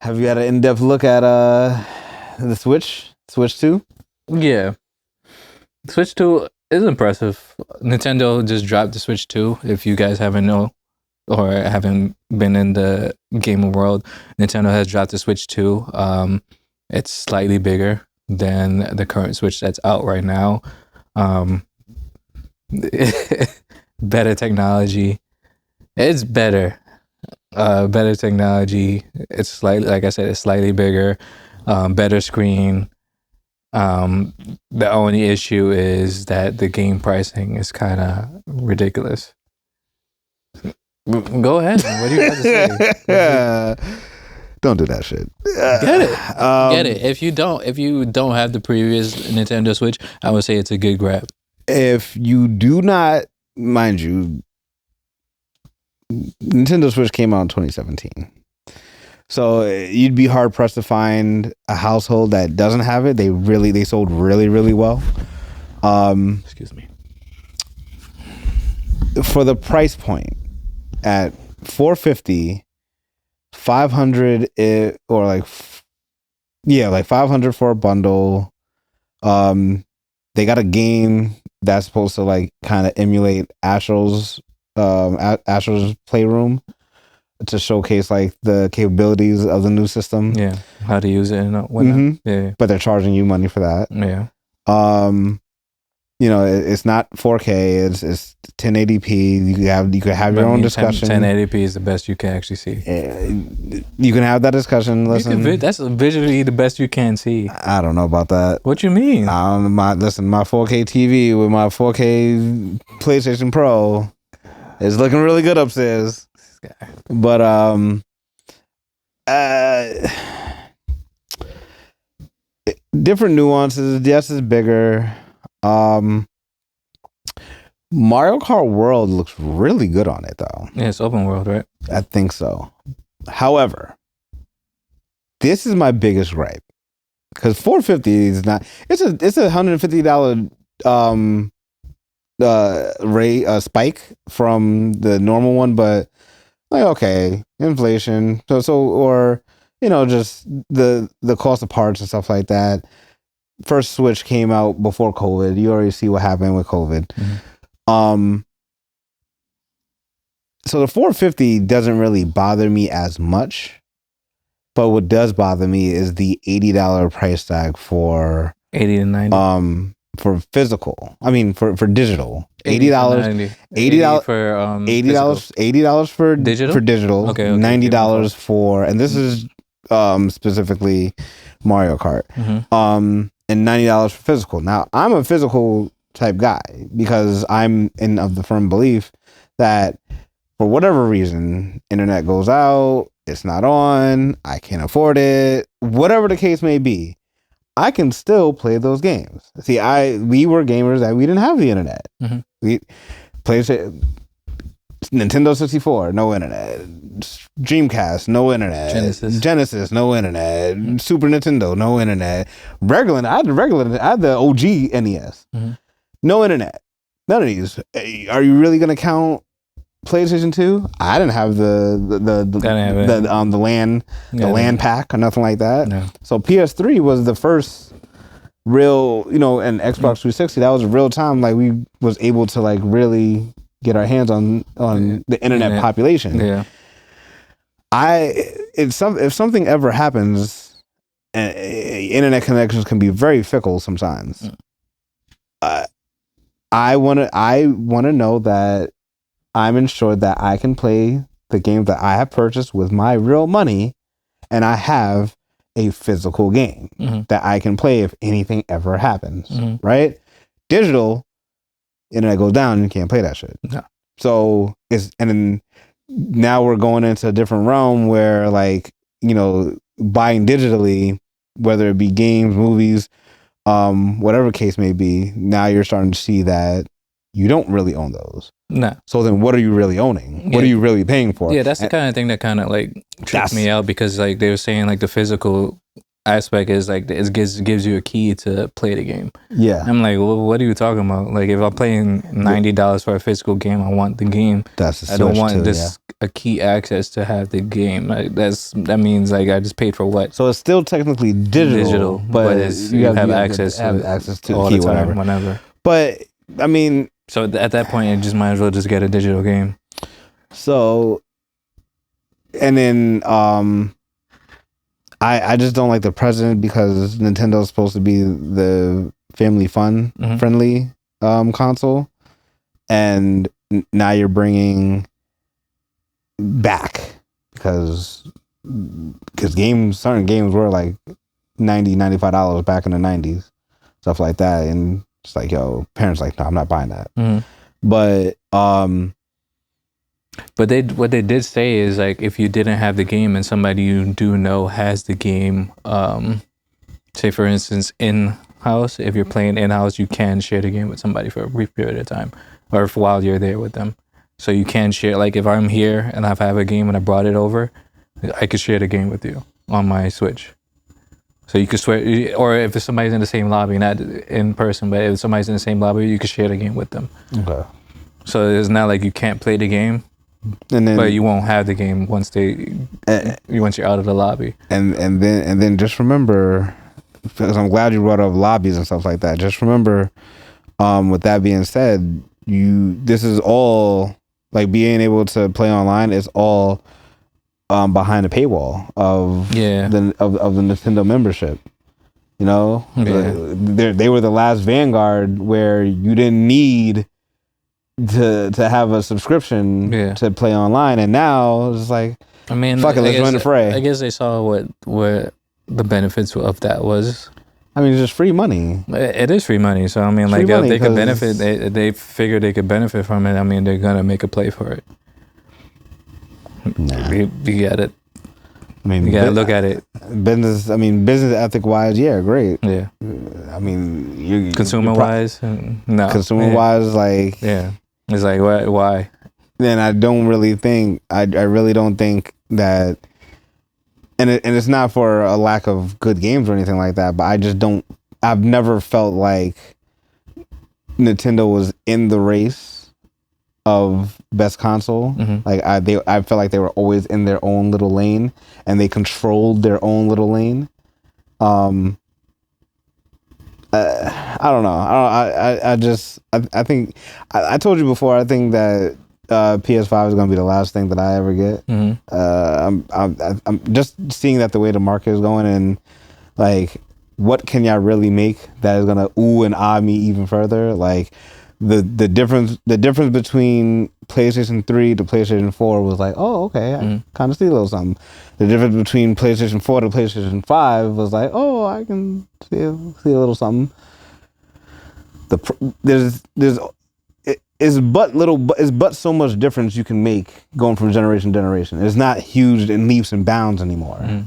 Have you had an in-depth look at the Switch 2? Yeah. Switch 2 is impressive. Nintendo just dropped the Switch 2. If you guys haven't know or haven't been in the gaming world, Nintendo has dropped the Switch 2. It's slightly bigger than the current Switch that's out right now. Better technology. It's better. Better technology. It's slightly, like I said, it's slightly bigger. Better screen. The only issue is that the game pricing is kind of ridiculous. Go ahead. What do you have to say? Don't do that shit. Get it. Get it. If you don't have the previous Nintendo Switch, I would say it's a good grab. If you do not, mind you, Nintendo Switch came out in 2017. So you'd be hard pressed to find a household that doesn't have it. They sold really, really well. Excuse me. For the price point at $450, $500 or like 500 for a bundle. They got a game that's supposed to like kind of emulate Astro's Playroom to showcase like the capabilities of the new system. Yeah, how to use it and whatnot. Mm-hmm. Yeah, but they're charging you money for that. Yeah. It's not 4K. It's 1080p. You could have your own discussion. 1080p is the best you can actually see. You can have that discussion. Listen, that's visually the best you can see. I don't know about that. What you mean? My 4K TV with my 4K PlayStation Pro is looking really good upstairs. But different nuances. Yes, it's bigger. Mario Kart World looks really good on it though. Yeah, it's open world, right? I think so. However, this is my biggest gripe because $450 is not. It's a $150 spike from the normal one, but like okay, inflation. Or just the cost of parts and stuff like that. First Switch came out before COVID. You already see what happened with COVID. Mm-hmm. So the $450 doesn't really bother me as much, but what does bother me is the $80 price tag for 80 to 90. For physical. I mean for digital. $80 for $80 for digital. Okay, $90 for, and this is specifically Mario Kart. Mm-hmm. And $90 for physical. Now, I'm a physical type guy because I'm of the firm belief that for whatever reason, internet goes out, it's not on, I can't afford it, whatever the case may be, I can still play those games. See, we were gamers that we didn't have the internet. Mm-hmm. We played Nintendo 64, no internet. Dreamcast, no internet. Genesis, no internet. Mm-hmm. Super Nintendo, no internet. I had the OG NES. Mm-hmm. No internet. None of these. Are you really gonna count PlayStation 2? I didn't have the LAN pack or nothing like that. No. So PS3 was the first real, and Xbox 360. That was a real time like we was able to like really get our hands on the internet population. Yeah. If something ever happens, internet connections can be very fickle sometimes. I want to know that I'm ensured that I can play the game that I have purchased with my real money, and I have a physical game that I can play if anything ever happens. Mm-hmm. Right? Digital, internet goes down, you can't play that shit. No. So then now we're going into a different realm where like, buying digitally, whether it be games, movies, whatever case may be, now you're starting to see that you don't really own those. No. So then what are you really owning? What are you really paying for? Yeah, that's the kind of thing that kind of like tripped me out because like they were saying like the physical aspect is like it gives you a key to play the game. Yeah, I'm like, well, what are you talking about? Like, if I'm paying $90 for a physical game, I want the game. that's the I don't Switch want too, this a key access to have the game. Like, that means like I just paid for what? So it's still technically digital, but you have access to the all key, the time, whatever. whenever. But I mean, So at that point, you just might as well just get a digital game. so and then I just don't like the president because Nintendo's supposed to be the family fun friendly console, and now you're bringing back because certain games were like $95 back in the 90s, stuff like that, and it's like, yo, parents like, no, I'm not buying that. But what they did say is like, if you didn't have the game and somebody you do know has the game, say for instance in house, if you're playing in house, you can share the game with somebody for a brief period of time, or while you're there with them. So you can share, like if I'm here and I have a game and I brought it over, I could share the game with you on my Switch. So you could swear, or if somebody's in the same lobby, not in person, but if somebody's in the same lobby, you could share the game with them. okay. So it's not like you can't play the game, And then, but you won't have the game once you're out of the lobby. and then just remember, because I'm glad you brought up lobbies and stuff like that. Just remember, with that being said, this is all like being able to play online is all behind the paywall of the Nintendo membership. You know, they were the last vanguard where you didn't need to have a subscription to play online, and now it's like, I mean, fuck it, let's run the fray. I guess they saw what the benefits of that was. I mean, it's just free money. It is free money, so I mean, like if they could benefit, they figured they could benefit from it. I mean, they're gonna make a play for it. Nah. You get it. I mean, you gotta look at it. Business ethic wise, yeah, great. Yeah. I mean, consumer wise, no. Consumer wise, like, yeah, it's like why? Then I don't really think I really don't think that, and it's not for a lack of good games or anything like that, but I just don't. I've never felt like Nintendo was in the race of best console. Like I felt like they were always in their own little lane and they controlled their own little lane. I don't know. I think I told you before. I think that PS5 is going to be the last thing that I ever get. I'm just seeing that the way the market is going, and like, what can y'all really make that is going to ooh and ah me even further? Like, the difference between PlayStation 3 to PlayStation 4 was like, oh, okay, I kind of see a little something. The difference between PlayStation 4 to PlayStation 5 was like, oh, I can see a little something. It's but so much difference you can make going from generation to generation. It's not huge in leaps and bounds anymore.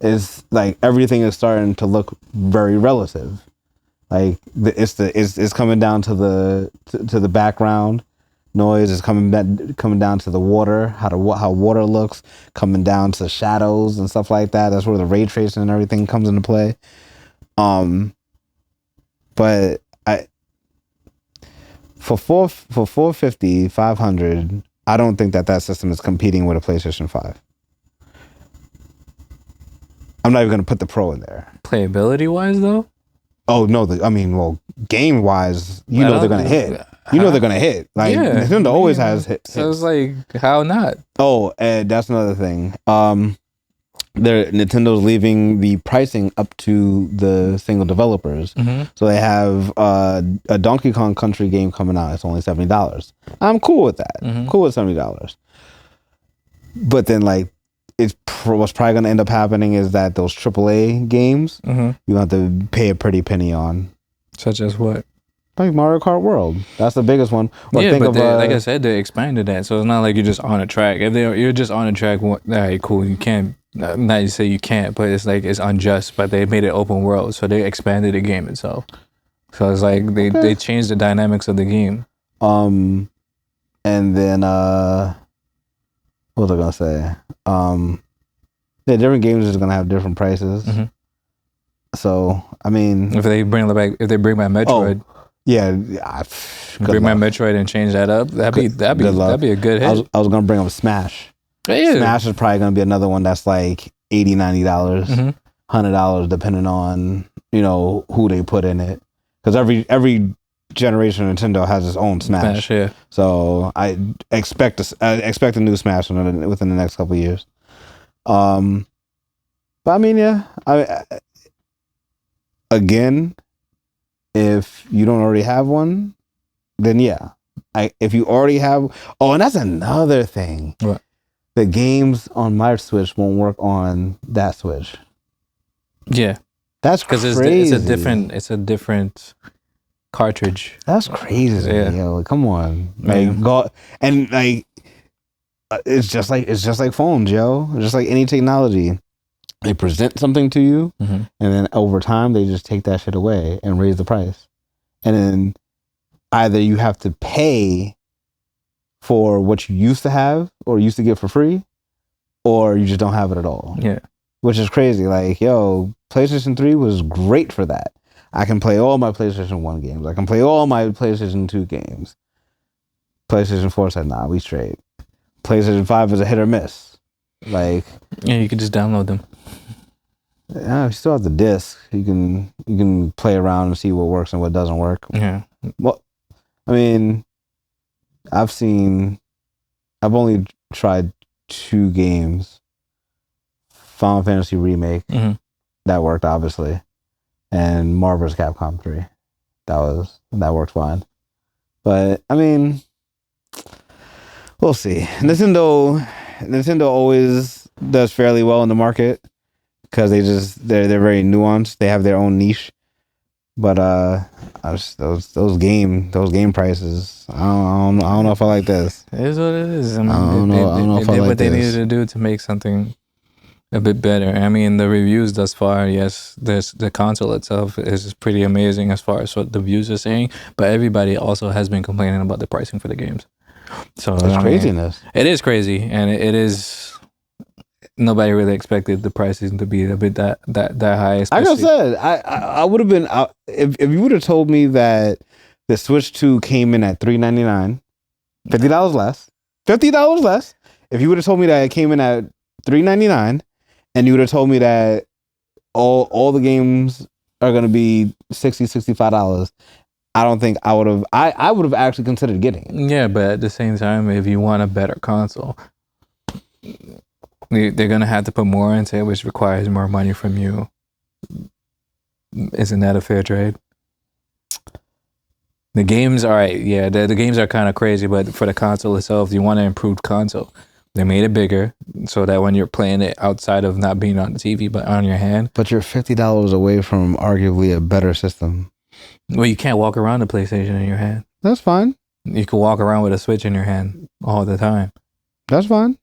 It's like everything is starting to look very relative. Like it's coming down to the background noise. It's coming down to the water, how water looks, coming down to shadows and stuff like that. That's where the ray tracing and everything comes into play. But for 450, 500, I don't think that system is competing with a PlayStation 5. I'm not even going to put the Pro in there. Playability wise, though. Oh no! Game wise, they're gonna hit. They're gonna hit. Like, Nintendo always has hits. So it's like, how not? Oh, and that's another thing. Nintendo's leaving the pricing up to the single developers. So they have a Donkey Kong Country game coming out. It's only $70. I'm cool with that. Cool with $70. But then, like, what's probably going to end up happening is that those AAA games, you have to pay a pretty penny on. Such as what? Like Mario Kart World. That's the biggest one. Like I said, they expanded that. So it's not like you're just on a track. If you're just on a track, all right, cool, you can't. Not to say you can't, but it's like it's unjust. But they made it open world, so they expanded the game itself. So it's like they changed the dynamics of the game. And then what was I gonna say? Different games are gonna have different prices. So I mean, If they bring back Metroid, yeah, bring my Metroid and change that up, that'd be a good hit. I was gonna bring up Smash. Yeah. Smash is probably gonna be another one that's like $80, $90, Mm-hmm. $100, depending on who they put in it. Because every generation of Nintendo has its own Smash. Yeah. So I expect a new Smash within the next couple of years. But I mean, yeah, again, if you don't already have one, then yeah. If you already have, and that's another thing. What? The games on my Switch won't work on that Switch. Yeah, that's crazy. It's a different cartridge. That's crazy. Yeah, yo, like, come on, like go and like it's just like phones, yo. Just like any technology, they present something to you, and then over time they just take that shit away and raise the price, and then either you have to pay for what you used to have or used to get for free, or you just don't have it at all. Yeah. Which is crazy. Like, yo, PlayStation 3 was great for that. I can play all my PlayStation 1 games. I can play all my PlayStation 2 games. PlayStation 4 said, nah, we straight. PlayStation 5 is a hit or miss. Like, yeah, you can just download them. Yeah, you still have the disc. You can play around and see what works and what doesn't work. Yeah. Well, I mean, I've only tried 2 games. Final Fantasy Remake, that worked obviously, and Marvel's Capcom 3, that worked fine. But I mean, we'll see. Nintendo always does fairly well in the market because they're very nuanced. They have their own niche. But those game prices, I don't know if I like this. It is what it is. I mean, I don't know if I did like what they this. needed to do to make something a bit better. I mean, the reviews thus far, yes, the console itself is pretty amazing as far as what the views are saying, but everybody also has been complaining about the pricing for the games. So it's craziness. It is crazy, and it is. Nobody really expected the prices to be a bit that high. Like I said, I would have been if you would have told me that the Switch 2 came in at $399, $50 less, $50 less. If you would have told me that it came in at $399, and you would have told me that all the games are going to be $60, $65, I don't think I would have. I would have actually considered getting it. Yeah, but at the same time, if you want a better console, they're going to have to put more into it, which requires more money from you. Isn't that a fair trade? The games, all right, yeah, the games are kind of crazy, but for the console itself, you want an improved console. They made it bigger so that when you're playing it outside of not being on the TV, but on your hand. But you're $50 away from arguably a better system. Well, you can't walk around the PlayStation in your hand. That's fine. You can walk around with a Switch in your hand all the time. That's fine.